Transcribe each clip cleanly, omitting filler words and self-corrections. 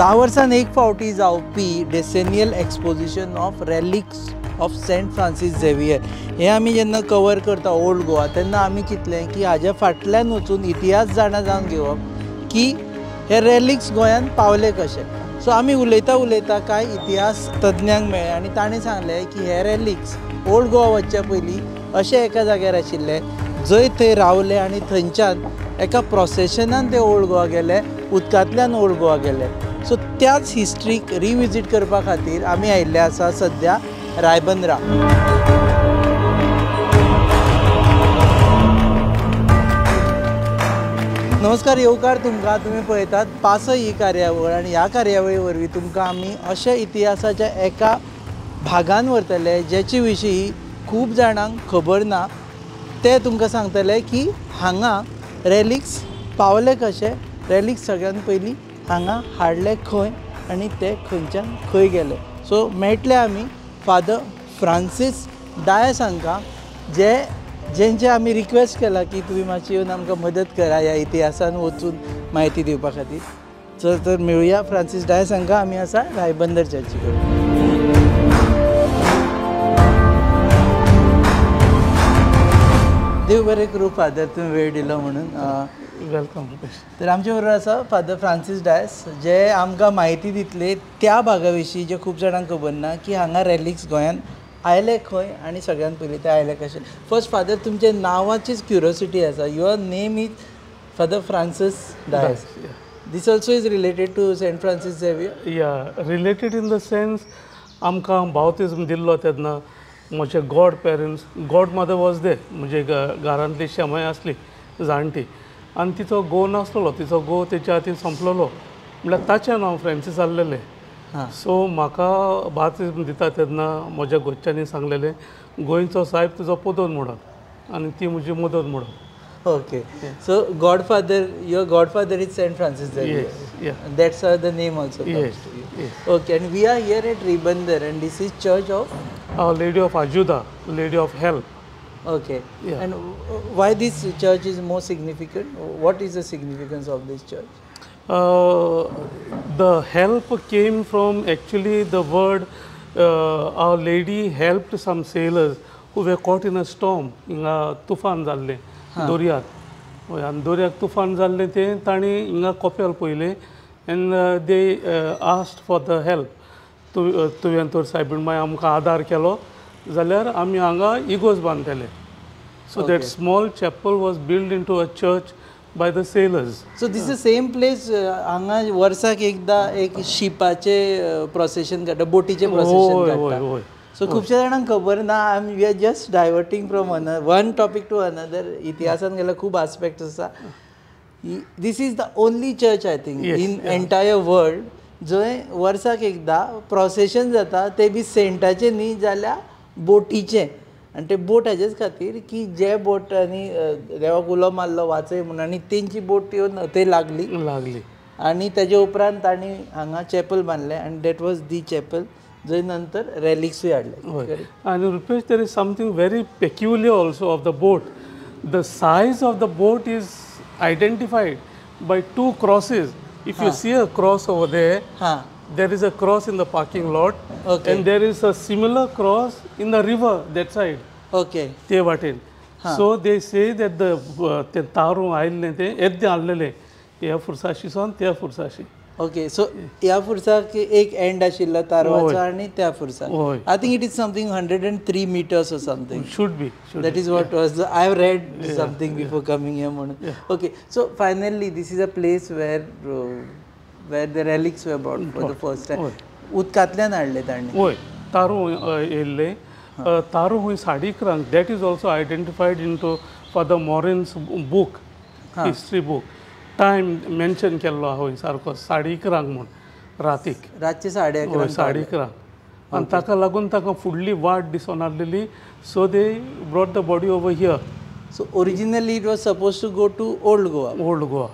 10 वर्सान एक फावटी जावपी decennial exposition of relics of Saint Francis Xavier हे आमी जेन्ना कवर करता ओल्ड गोवा तेन्ना आमी चिंतलें की हाज्या फाटल्यान वचून इतिहास जाणा जावन घेवप की हे रेलिक्स गोंयान पावले कशे. सो आमी उलयता कांय इतिहास तज्ञांक मेळ्ळे आनी ताणें सांगलें की हे रेलिक्स ओल्ड गोवा वचचे पयलीं अशे एका जाग्यार आशिल्ले जंय थंय रावले आनी थंयच्यान एका प्रोसेशनान ते ओल्ड गोवा गेले, उदकांतल्यान ओल्ड गोवा गेले. सो त्याच हिस्ट्रीक रिविजीट करपा खातीर आमी आयिल्ले आसा सद्या रायबंदरा. नमस्कार, येवकार तुमकां. तुमी पळयतात पास ही कार्यावळ आनी ह्या कार्यावळी वरवीं तुमकां आमी अशा इतिहासाच्या एका भागान व्हरतले जेचे विशीं खूब जाणांक खबर ना. ते तुमकां सांगतले की हांगा रेलिक्स पावले कशे, रेलिक्स सगळ्यान पयलीं हांगा हाडले खंय आनी ते खंयच्यान खंय गेले. सो मेळटले आमी फादर फ्रांसीस डायस हांकां जेंचे आमी रिक्वेस्ट केला की तुमी मातशी येवन आमकां मदत करा ह्या इतिहासान वचून म्हायती दिवपा खातीर. तर मेळुया फ्रांसीस डायस हांकां. आमी आसा रायबंदर चर्ची कडेन. देव बरें करूं फादर, तुमी वेळ दिलो म्हणून. वेलकम. तर आमचे बरोबर आसा फादर फ्रांसीस डायस जे आमकां म्हायती दितले त्या भागा विशीं जे खूब जाणांक खबर ना की हांगा रेलिक्स गोंयान आयले खंय आनी सगळ्यान पयलीं ते आयले कशे. फर्स्ट फादर, तुमचे नांवाचीच क्युरियोसिटी आसा. Your name is father Francis Dias. This also is related to Saint Francis Xavier. या रिलेटेड इन द सेन्स आमकां बावतिझम दिल्लो तेन्ना म्हजे god parents, god mother was there, म्हणजे घरांतली शेमाय आसली जाणटी आनी तिचो घोव नासलो, तिचो घोव तेच्या खातीर संपलेलो म्हणल्यार ताचें नांव फ्रांसीस आसलेलें. सो म्हाका बावतिझम दिता तेन्ना म्हज्या घरच्यांनी सांगलेलें गोंयचो साहेब तुजो पोदोन म्हणून आनी ती म्हजी मदत म्हणून. Okay, so godfather, your godfather is Saint Francis Xavier. Yes. That's how the name also comes Yes. to you. Yes. Okay, and we are here at Ribandar, and this is Church of. Our Lady of Ajuda, Lady of Help. Okay. Yeah. And why this church is more significant? What is the significance of this church? The help came from actually the word Our Lady helped some sailors who were caught in a storm. हिंगा तुफान जाल्लें दोर्यांत. आनी दोर्याक तुफान जाल्लें तें तांणी हिंगा Coppell पयलें and they asked for the help. तुवें तर सायबीण मागीर आमकां आदार केलो जाल्यार आमी हांगा इगोज बांदलेले. So that small chapel was build into a church by the sailors. So this is the same place. हांगा वर्साक एकदा एक शिपाचे प्रोसेशन काडटा, बोटीचे प्रोसेशन काडटा. सो खुबशे जाणांक खबर ना. We are just diverting from one topic to another. इतिहासान गेल्यार खूब आस्पेक्ट्स आसा. This is the only church I think in entire world जंय वर्साक एकदा प्रोसेशन जाता, ते बी सेंटाचे न्ही जाल्यार बोटीचे. आनी ते बोट हाजेच खातीर की जे बोटांनी देवाक उलो मारलो वाचय म्हणून आनी तेंची बोट येवन थंय लागली आनी तेजे उपरांत तांणी हांगा चॅपल बांदलें आनी दॅट वॉज दी चॅपल जंय नंतर रेलिक्सूय हाडले. आनी Rupesh, there is something very peculiar also of the boat. The size of the boat is identified by 2 crosses. If you see a cross over there, there is a cross in the parking lot, and there is a similar cross in the river that side. Okay. Te vaten. So they say that the taru aile te edde allele ya fursashi son te fursashi. Okay, so ह्या फुर्साक एक end आशिल्लो तारवाचो आनी त्या फुर्साक. I think it is something 103 meters or something. Should be. That is what was. I have read something before coming here म्हणून. Okay, so finally this is a place where the relics were brought for the first time. उदकांतल्यान हाडले तांणी. होय, तारू येयल्ले. तारू हुंय 11:30. That is also identified into Father Morin's book, history book. Time mention केल्लो आहा हय सारको 11:30 म्हूण रातीक. रातचे 11:30. 11:30. आनी ताका लागून ताका फुडली वाट दिसून आसलेली. So they brought the body over here. So originally it was supposed to go to old Goa. Old Goa.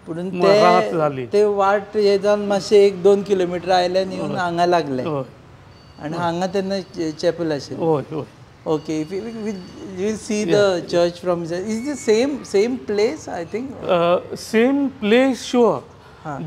पूण रात जाली. ते वाट हे जावन मातशे 1-2 किलोमिटर आयल्यान येवन हांगा लागले आनी हांगा तेन्ना चॅपल आशिल्ली. हय हय. Okay, if we will see the church from is the same place, I think. Same place, sure.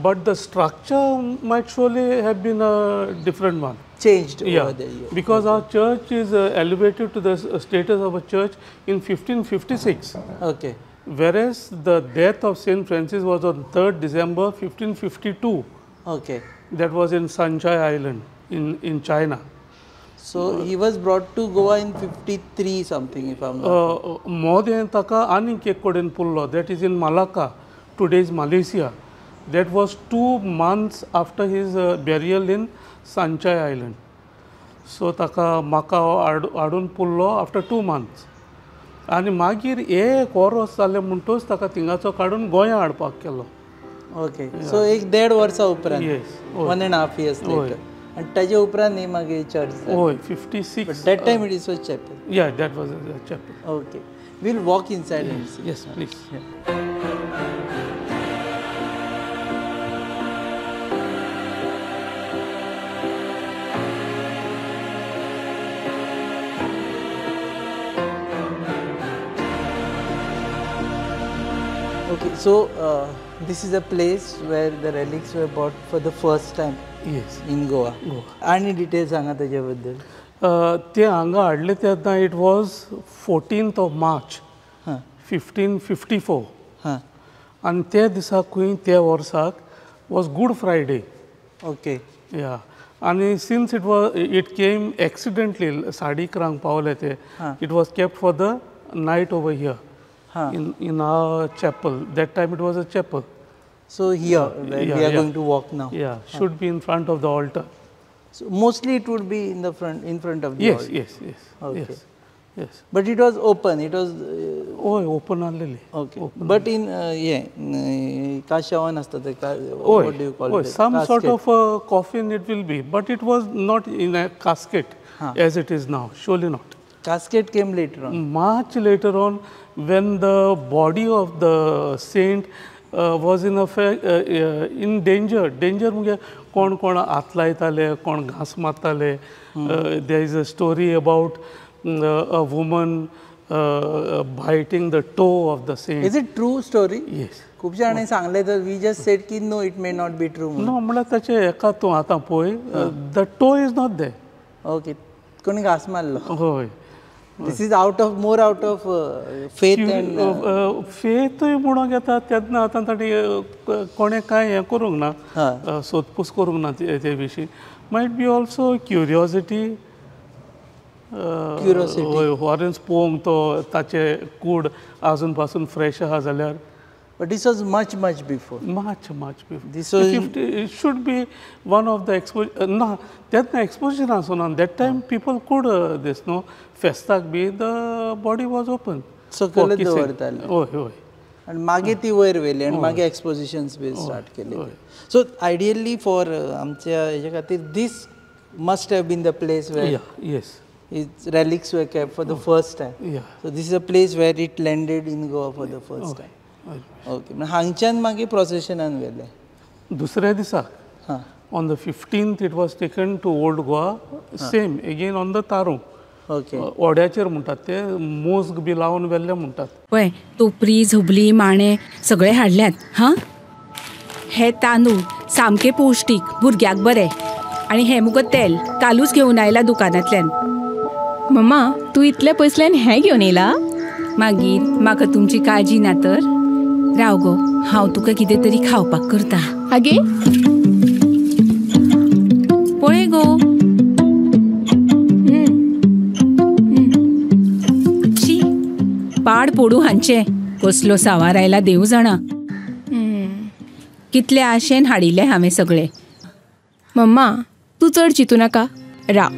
but the structure might surely have been a different one. Changed over the years. Because our church is elevated to the status of a church in 1556. Okay. Whereas the death of Saint Francis was on 3rd December 1552. Okay. That was in Sanchai Island in China. So he was brought to Goa in 53 something, if I'm not More taka anik ek koden pullo, that is in Malacca, today's Malaysia. That was 2 months after his burial in Sanchai Island. So taka Macau adun pullo after 2 months. आणि मागीर एक वर्स जालें म्हणटूच ताका थिंगाचो काडून गोंया हाडपाक केलो. ओके. सो एक 1.5 वर्सां उपरांत. Yes. 1.5 years later. आणि ताजे उपरांत न्ही मागीर चर्च जाली. होय 56. But that time it was chapel. Yeah, that was a chapel. Okay. We'll walk inside and see. Yes, please. Okay, so this is a place where the relics were bought for the first time Yes. in Goa. Any details सांगा ताजे बद्दल? ते हांगा हाडले तेन्ना it was 14th of March हां 1554. हां. आणि त्या दिसाकूय त्या वर्साक was Good Friday. Okay. Yeah. आणि since it came accidentally, 11:30 पावले ते, it was kept for the night over here. In our chapel. That time it was a chapel. So here, where we are going to walk now. Yeah, should be in front of the altar. So mostly it would be in front of the Yes, altar. yes. Okay. Yes, yes. But it was open. It was Open already. okay. But in kashavan asta te what do you call it? Some Casket. sort of a coffin it will be, but it was not in a casket as it is now. Surely not. Casket came later on. Much later on, when the body of the saint was in danger. Danger म्हणजे कोण कोण हात लायताले, कोण घास मारताले. There is a story about a woman biting the toe of the saint. Is it true story? Yes. खूप जाणांनी सांगले तर we just said की no, it may not be true. No, म्हळ्यार ताचे एका तूं आतां पळय, the toe is not there. Okay. कोणी घास मारलो. होय. This is out of faith and फेथूय म्हणून घेता तेन्ना आतां ताणी कोणें कांय हें करूंक ना, सोदपूस करूंक ना ते विशीं. मायट बी ऑल्सो क्युरियोसिटी. वॉरेन्स पळोवंक तो ताचे कूड आजून पासून फ्रेश आहा जाल्यार. But this was much before. Much before. This was it should be one of the no, तेन्ना exposition आसुना. That time people could this no फेस्ताक बी the body was open. सकलच दवरताले. होय. आणि मागीर ती वयर व्हेली आणि मागीर एक्सपोजिशन्स बी स्टार्ट केले. सो आयडियली फॉर आमच्या हेजे खातीर this must have been the place where yes its relics were kept for the first time. So this is a place where it landed in Goa for the first time. Okay. हांगच्यान मागीर प्रोसेशनान व्हेले. दुसऱ्या दिसाक on the 15th it was taken to Old Goa. Same again on the तारू. Okay. ओड्याचेर म्हणटात ते, मोस्ग बी लावन व्हेल्ले म्हणटात. पळय टोपरी झबली माणे सगळे हाडल्यात. हां हे तांदूळ सामके पौश्टीक, भुरग्याक बरे. आणि हे मुगो तेल कालूच घेवन आयला दुकानांतल्यान. मम्मा तू इतल्या पयसल्यान हें घेवन येयला? मागीर म्हाका तुमची काळजी ना तर? राव गो, हांव तुका कितें तरी खावपाक करता. आगे पळय गो. शी, पाड पडू हांचे. कसलो सावार आयला देव जाणा. कितले आशेन हाडिल्ले हांवें सगळे. मम्मा तू चड चिंतू नाका. राव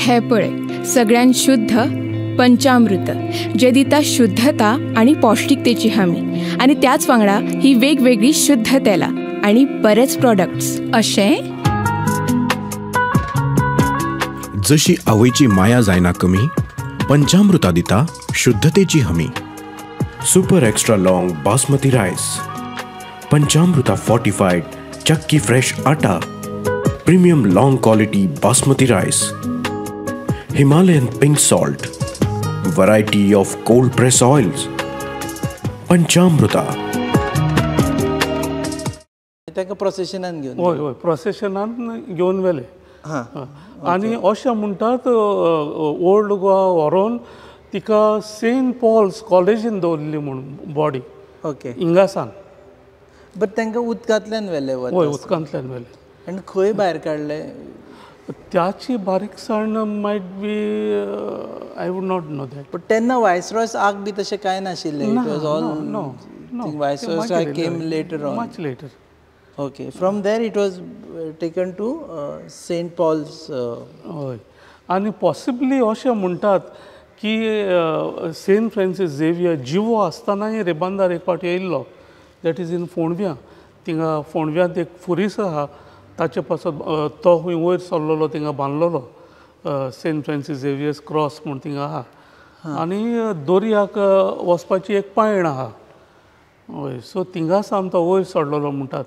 हे पळय सगळ्यान शुद्ध पंचामृत जे दिता शुद्धता आणि पौष्टिकतेची हमी. आणि त्याच वांगडा ही वेगवेगळी शुद्ध तेला आणि बरेच प्रोडक्ट्स. अशें जशी आवयची माया जायना कमी, पंचामृता दिता शुद्धतेची हमी. Super extra long basmati rice, पंचामृता fortified chakki fresh atta, premium long quality basmati rice, Himalayan pink salt, variety of cold press oils, Panchamruta. ताका प्रोसेशनान घेवन हय हय प्रोसेशनान घेवन व्हेले. हां आनी अशें म्हणटात ओल्ड गोवा व्हरोन तिका सेंट पॉल्स कॉलेजीन दवरली म्हणून बॉडी ओके. हिंगासान. बट तांकां उदकांतल्यान व्हेले हय उदकांतल्यान व्हेले. आनी खंय भायर काडले? त्याची बारीकसाण मायट बी I would not know that. But तेन्ना वायसरॉयस आग बी तशें कांय नाशिल्लें. It was all viceroys came later on. Much later. Okay. From there it was taken to Saint Paul's. हय. आनी पॉसिबली अशें म्हणटात की सेंट फ्रांसीस झेवियर जिवो आसतनाय रेबांदार एक फावटी येयल्लो. दॅट इज इन फोंडव्या. थिंगा फोंडव्यांत एक फुरीस आहा ताचे पासून तो खंय वयर सरलेलो थिंगा बांदलेलो सेंट फ्रांसीस झेवियर्स क्रॉस म्हूण थिंगा आहा. आनी दोर्याक वचपाची एक पायण आहा. हय. सो थिंगासान तो वयर चडलेलो म्हणटात.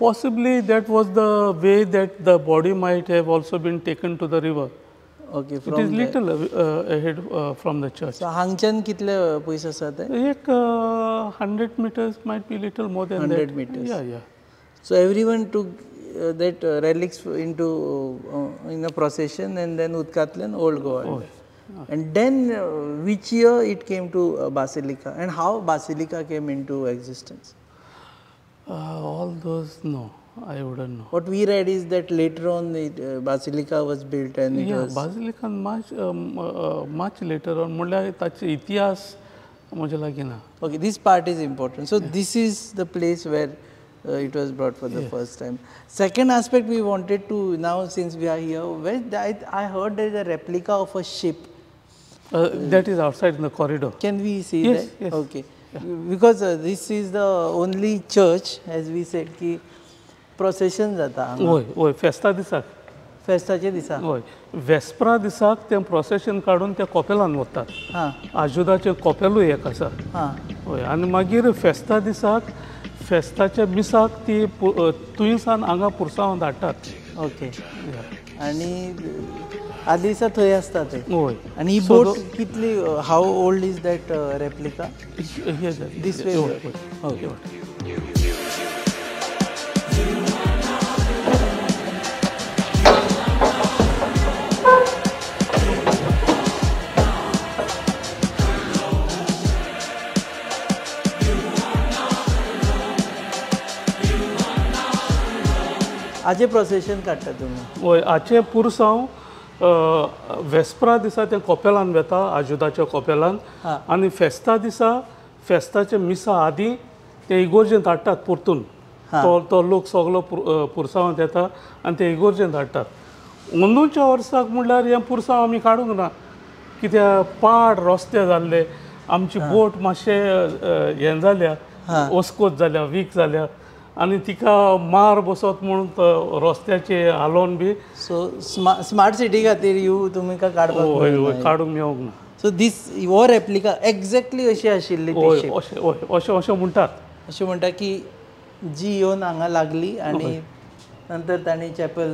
Possibly that was the way that the body might have also been taken to the river. Okay. It is little ahead from the church. So हांगच्यान कितले पयस आसा ते? एक 100 meters might be little more than 100 meters. Yeah. So everyone took that relics into in a procession and then Utkatlan, Old Goa. And then which year it came to Basilica and how Basilica came into existence? All those, no, I wouldn't know. What we read is that later on Basilica was built and it was... Basilica much later on. म्हणल्यार ताचे इतिहास म्हज्या लागीं ना. Okay, this part is important. So this is the place where it was brought for the first time. Second aspect we wanted to now, since we are here, where I heard there is a replica of a ship. That is outside in the corridor. Can we see Yes, that? yes. Okay. Because this is the only church, as we said, ki procession जाता. हय फेस्ता दिसाक. फेस्ताचे दिसा. हय. वेस्परा दिसाक तें procession काडून त्या कॉपेलान वतात. हां. आजुदाचें कॉपेलूय एक आसा. हां. हय. आनी मागीर फेस्ता दिसाक फेस्ताच्या मिसाक ती थंयसान हांगा पुरसांव धाडटात. ओके. आनी आदले दिसा थंय आसता ते. हय. आनी ही बोट कितली, how old is that replica? This way. Okay. हाचे प्रोसेशन काडटा तुमी? हय. हाचे पुरसांव वेस्परा दिसा ते कॉपेलान वेता, आजुदाच्या कॉपेलान. आनी फेस्ता दिसा फेस्ताच्या मिसा आदीं ते इगोर्जेन धाडटात परतून. तो लोक सगलो पुरसांवांत येता आनी ते इगोर्जेन धाडटात. अंदूच्या वर्साक म्हणल्यार हें पुरसांव आमी काडूंक ना. कित्याक पाड रस्ते जाल्ले, आमची बोट मातशें हें जाल्या, ओस्कोत जाल्या, वीक जाल्या. आनी तिका मार बसत म्हणून रस्त्याचे हालोवन बी. सो स्मार्ट सिटी खातीर तुमकां काडपाक काडूंक मेळोंक ना. सो दीस हो रेप्लिका एक्झॅक्टली अशी आशिल्ली ती शेप. अशें म्हणटात. अशें म्हणटा की जी येवन हांगा लागली आनी नंतर तांणी चॅपल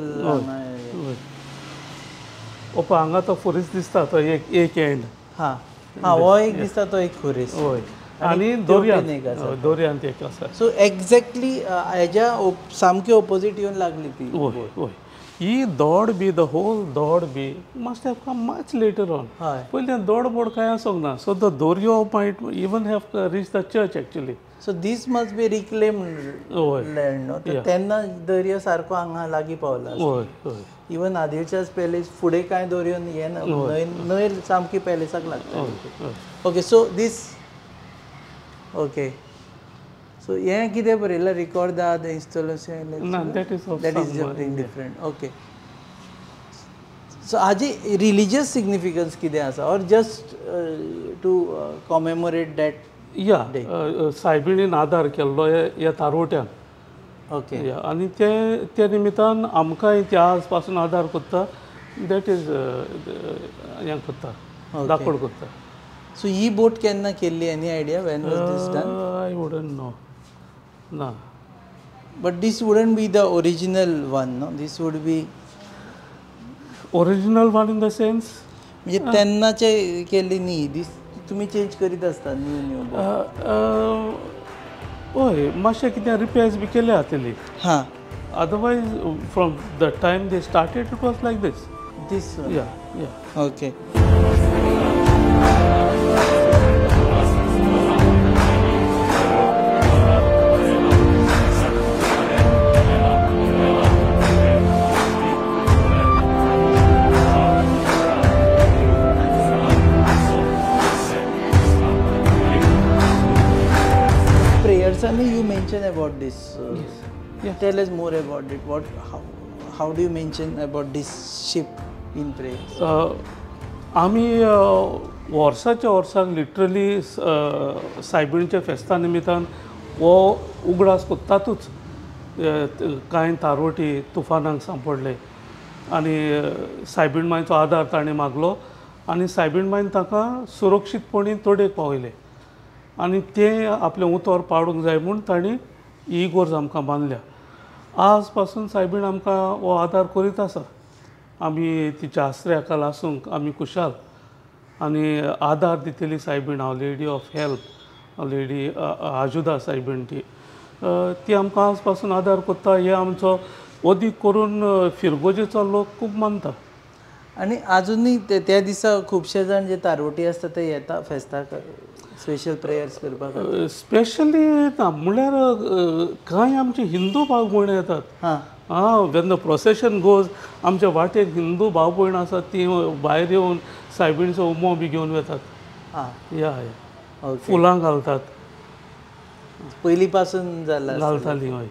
ओपा हांगा तो खुरीस दिसता तो एक एंड. हां हो एक दिसता तो एक खुरीस. हय. आनी दोर्यांत एक आसा. सो एक्झॅक्टली हेज्या सामकी ऑपोजीट येवन लागली ती. हय हय. ही दोड बी द होल दोड बी must have come much later on. पयलीं दोड बोड कांय आसूंक ना. सो द दोर्यो might even have reach the church actually. So this must be reclaimed land न्हू. तेन्ना दर्यो सारको हांगा लागीं पावला. हय हय. इवन आदिलच्याच पॅलेस फुडें कांय दर्यो हें ना, न्हंय सामकी पॅलेसाक लागता. Okay. So this okay. So हें कितें बरयलां रिकॉर्ड द इंस्टॉलेशन? ना, that is something different. Okay. So हाजी रिलिजियस सिग्निफिकन्स कितें आसा or just to commemorate that? या सायबिणीन आदार केल्लो ह्या तारोट्यान. ओके. आनी त्या निमित्तान आमकां इतिहास पासून आदार करता. दॅट इज हें करता, दाखोड करता. सो ही बोट केन्ना केल्ली? Any idea when was this done? I wouldn't know. ना. But this wouldn't be the original one no? This would be original one in the sense म्हणजे तेन्नाचे केल्ली न्ही. दीस तुमी चेंज करीत आसता न्यू हय मातशें कितें रिपेर्स बी केले आसतली हां otherwise from the time they started it was like this this yeah yeah okay Prayers, you mentioned about this. Yes. Yeah. Tell us more about it. How do you mention about this ship in prayers? आमी वर्साच्या वर्साक literally सायबिणीच्या फेस्ता निमित्तान हो उगडास कोत्तातूच कांय तारवटी तुफानांक सांपडले आनी सायबीण मांयचो आदार ताणें मागलो आनी सायबीण मांयन ताका सुरक्षीतपणी तोडेक पावयले आनी तें आपलें उतर पाडूंक जाय म्हूण तांणी ही इगोर्ज आमकां बांदल्या आज पासून सायबीण आमकां हो आदार करीत आसा आमी तिच्या आश्रयाखाल आसूंक आमी खुशाल आनी आदार दितली सायबीण हांव लेडी ऑफ हेल्प लेडी आजुदा सायबीण ती आमकां आज पासून आदार करता हे आमचो अदीक करून फिरगोजेचो लोक खूब मानता आनी आजुनूय त्या दिसा खुबशे जाण जे तारवटी आसता ते येता फेस्ताक स्पेशल प्रेयर्स करपाक स्पेशली ना म्हळ्यार कांय आमचे हिंदू भाव भयण येतात वेन द प्रोसेशन गोज आमच्या वाटेक हिंदू भाव भयण आसात ती भायर येवन सायबीणचो उमो बी घेवन वेतात या फुलां घालतात पयलीं पासून घालतालीं हय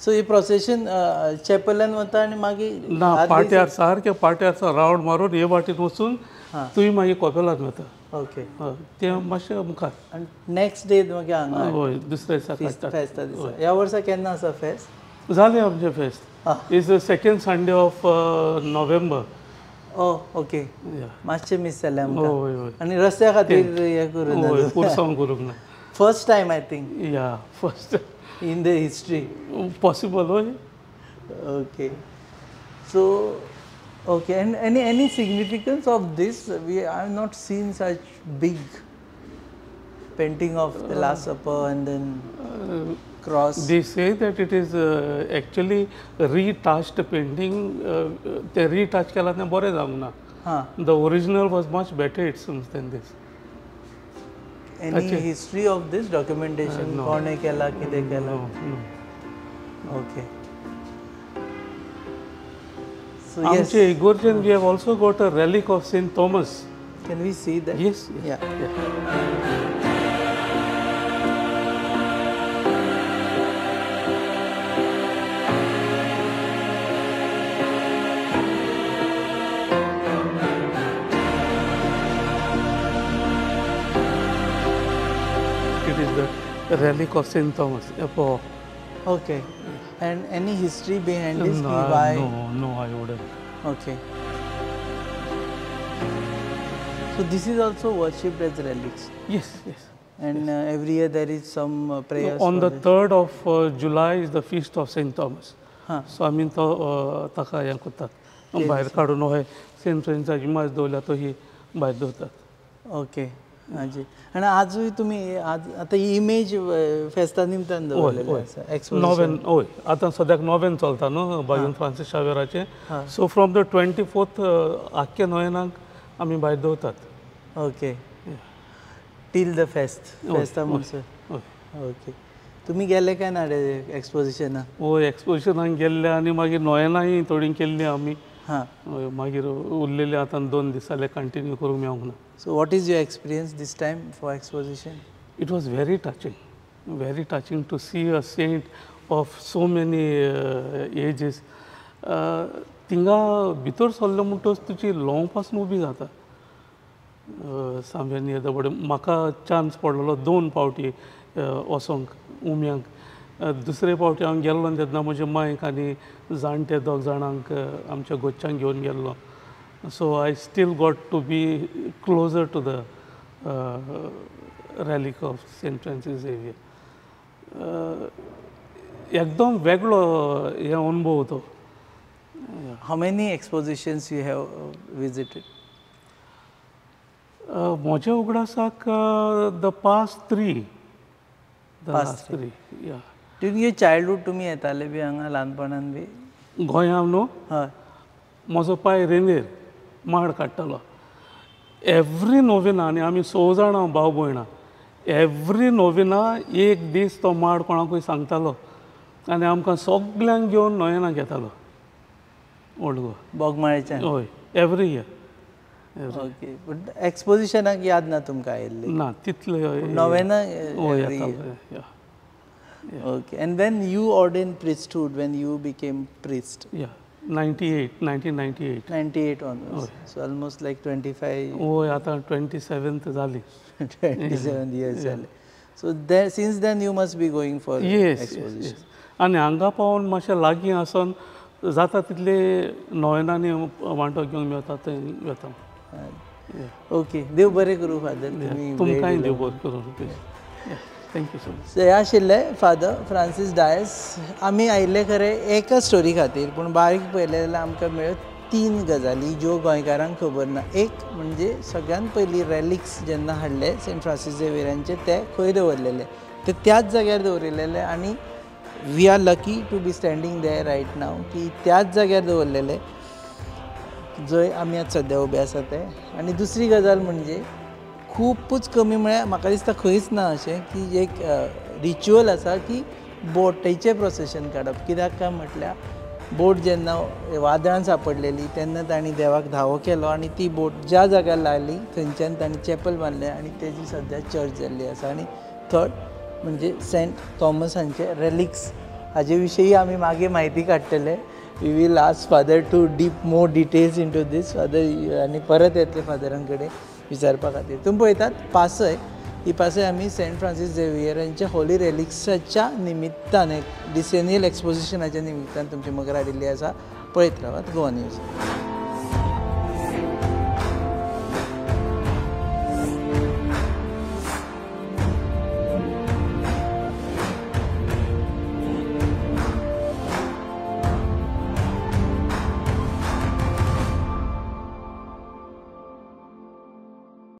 सो ही प्रोसेशन चॅपलान वता आनी मागीर ना पाट्यार सारके पाट्यार रावंड मारून हे वाटेन वचून तुवें मागीर कपेलान वता ओके तें मातशें मुखार आनी नेक्स्ट डे मागीर हांगा हय दुसऱ्या दिसा फेस्ता दिसा ह्या वर्सा केन्ना आसा फेस्त जालें आमचें फेस्त is the second Sunday off November okay मातशें मिस जालें हय हय आनी रस्त्या खातीर हें करून पुरसांव करूंक ना फर्स्ट टायम आय थिंक या first in the history possible hoy okay so okay and any significance of this I have not seen such big painting of the Last Supper and then cross they say that it is actually retouched painting ते retouch केला तें बरें जावंक ना the original was much better it seems than this any history of this documentation कोणे केला कितें केला okay so yes आमचे इगोर्जेन we have also got a relic of Saint Thomas can we see that yes yeah. relic of Saint Thomas. Okay. And any history behind this? Why? No, I wouldn't. Okay. So this is also worshipped as relics. Yes. And every year there is some prayers. On the 3rd of July is the feast of Saint Thomas. So I mean taka yang kutat. Bahir kadun hoy Saint Francis image dawla to hi bahir dawtat. Okay. हाजी आनी आजूय तुमी आतां ही image फेस्ता निमतान दवरलेली आसा नोवेन हय आतां सद्याक नोवेन चलता न्हू बाजून फ्रांसीस शावेराचें सो फ्रॉम द 24th आख्या नोवेनाक आमी भायर दवरतात ओके टील द फेस्ता म्हणसर ओके तुमी गेले काय ना एक्सपोजिशनाक हय एक्सपोजिशनाक गेल्ले आनी मागीर नोवेनाय थोडी केल्ली आमी मागीर उरलेले आतां 2 दीस जाले कंटिन्यू करूंक मेळोंक ना So what is your experience this time for exposition? It was very touching to see a saint of so many ages. Tinga भितर सरलो म्हणटच तुजी लोंव पासून उबी जाता सामकें येता बट म्हाका चान्स पडलेलो 2 फावटी वचोंक उम्यांक दुसरे फावटी हांव गेल्लो तेन्ना म्हजे मांयक आनी जाणटे 2 जाणांक आमच्या गोच्च्यांक घेवन गेल्लो so I still got to be closer to the relic of Saint Francis Xavier. एकदम वेगळो हे अनुभव तो How many expositions you have visited? म्हज्या उगडासाक the past 3 पास्त्री या ड्युरिंग युअर चायल्डहूड तुमी येताले बी हांगा ल्हानपणान बी? गोंयांत न्हू हय. म्हजो पाय रेंदेर माड काडटालो एवरी नोविना, आनी आमी 6 जाणां भाव भयणां, एवरी नोविना एक दीस तो माड कोणाकूय सांगतालो आनी आमकां सगल्यांक घेवन न्हंयेना घेतालो ओल्ड गोवा. बोगमाळेच्यान? हय, एवरी इयर. ओके. पूण एक्सपोजिशनाक याद ना तुमकां आयिल्ली? ना तितले नोवेना? येतालो. Okay, and then you ordained priesthood when you became priest? Yeah, 1998. 98 onwards. So almost like 25. हय, आतां 27th जाली. 27 years जाले. So there, since then you must be going for exposition. आनी हांगा पावून मातशें लागीं आसून जाता तितले नोवेनांनी वांटो घेवंक मेळटा थंय वता. ओके, देव बरें करूं फादर. तुमकांय देव बरें करूं. Thank you so much. हे आशिल्ले फादर फ्रांसीस डायस. आमी आयिल्ले खरे एका स्टोरी खातीर, पूण बारीक पळयलें जाल्यार आमकां मेळ्यो 3 गजाली ज्यो गोंयकारांक खबर ना. एक म्हणजे सगळ्यात पयलीं रॅलिक्स जेन्ना हाडले सेंट फ्रांसीस झेवियरांचे, ते खंय दवरलेले? ते त्याच जाग्यार दवरिल्लेले आनी we are lucky to be standing there right now की त्याच जाग्यार दवरलेले जंय आमी आतां सद्या उबे आसा ते. आनी दुसरी गजाल म्हणजे खूबच कमी म्हळ्यार म्हाका दिसता खंयच ना अशें की एक रिच्युअल आसा की बोटीचें प्रोसेशन काडप. कित्याक काय म्हटल्यार बोट जेन्ना वादळान सांपडलेली तेन्ना तांणी देवाक धावो केलो आनी ती बोट ज्या जाग्यार लागली थंयच्यान तांणी चॅपल बांदलें आनी तेजी सद्या चर्च जाल्ली आसा. आनी थर्ड म्हणजे सेंट थॉमसांचे रॅलिक्स, हाजे विशयी आमी मागीर म्हायती काडटले. We will ask father to deep more details into this father, आनी परत येतले फादरां कडेन विचारपा खातीर. तुमी पळयतात पासय, ही पासय आमी सेंट फ्रांसीस झेवियरांच्या होली रॅलिक्साच्या निमित्तान, एक डिसेनियल एक्सपोजिशनाच्या निमित्तान तुमचे मुखार हाडिल्ली आसा. पळयत रावात गोवा न्यूज.